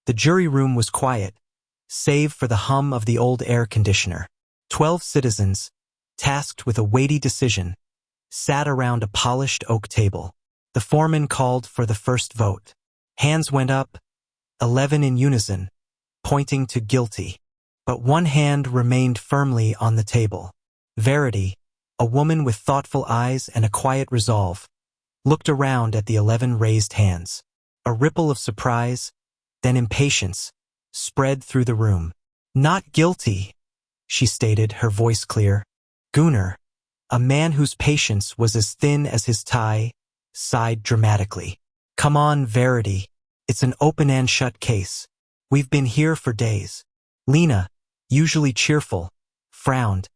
The jury room was quiet, save for the hum of the old air conditioner. 12 citizens, tasked with a weighty decision, sat around a polished oak table. The foreman called for the first vote. Hands went up, 11 in unison, pointing to guilty. But one hand remained firmly on the table. Verity, a woman with thoughtful eyes and a quiet resolve, looked around at the 11 raised hands. A ripple of surprise, then impatience, spread through the room. "Not guilty," she stated, her voice clear. Gunnar, a man whose patience was as thin as his tie, sighed dramatically. "Come on, Verity. It's an open and shut case. We've been here for days." Lena, usually cheerful, frowned,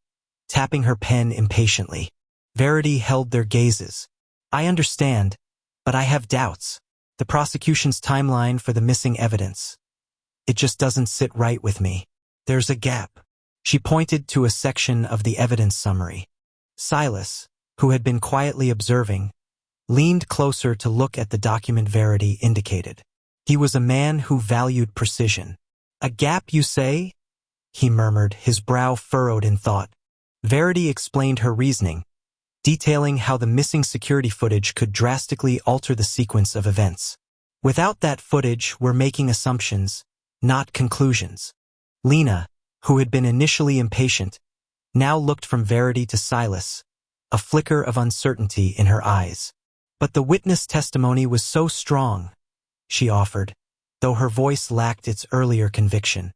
tapping her pen impatiently. Verity held their gazes. "I understand, but I have doubts. The prosecution's timeline for the missing evidence. It just doesn't sit right with me. There's a gap." She pointed to a section of the evidence summary. Silas, who had been quietly observing, leaned closer to look at the document Verity indicated. He was a man who valued precision. "A gap, you say?" he murmured, his brow furrowed in thought. Verity explained her reasoning, detailing how the missing security footage could drastically alter the sequence of events. "Without that footage, we're making assumptions, not conclusions." Lena, who had been initially impatient, now looked from Verity to Silas, a flicker of uncertainty in her eyes. "But the witness testimony was so strong," she offered, though her voice lacked its earlier conviction.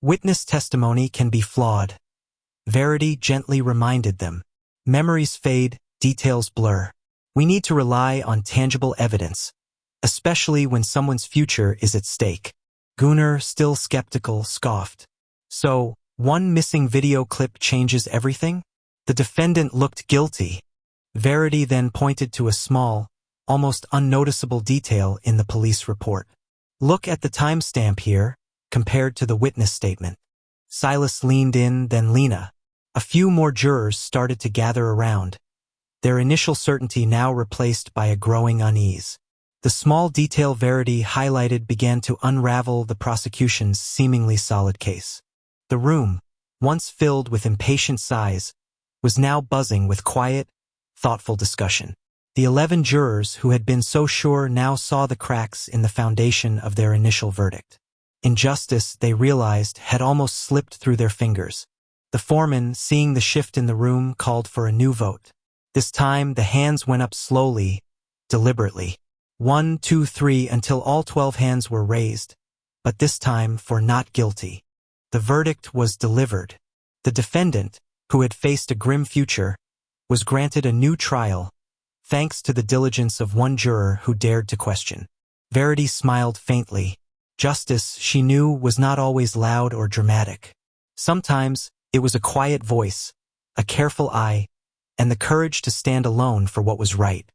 "Witness testimony can be flawed," Verity gently reminded them. "Memories fade, details blur. We need to rely on tangible evidence, especially when someone's future is at stake." Gunnar, still skeptical, scoffed. "So, one missing video clip changes everything?" The defendant looked guilty. Verity then pointed to a small, almost unnoticeable detail in the police report. "Look at the timestamp here, compared to the witness statement." Silas leaned in, then Lena. A few more jurors started to gather around, their initial certainty now replaced by a growing unease. The small detail Verity highlighted began to unravel the prosecution's seemingly solid case. The room, once filled with impatient sighs, was now buzzing with quiet, thoughtful discussion. The 11 jurors who had been so sure now saw the cracks in the foundation of their initial verdict. Injustice, they realized, had almost slipped through their fingers. The foreman, seeing the shift in the room, called for a new vote. This time, the hands went up slowly, deliberately. 1, 2, 3 until all 12 hands were raised, but this time for not guilty. The verdict was delivered. The defendant, who had faced a grim future, was granted a new trial, thanks to the diligence of one juror who dared to question. Verity smiled faintly. Justice, she knew, was not always loud or dramatic. Sometimes, it was a quiet voice, a careful eye, and the courage to stand alone for what was right.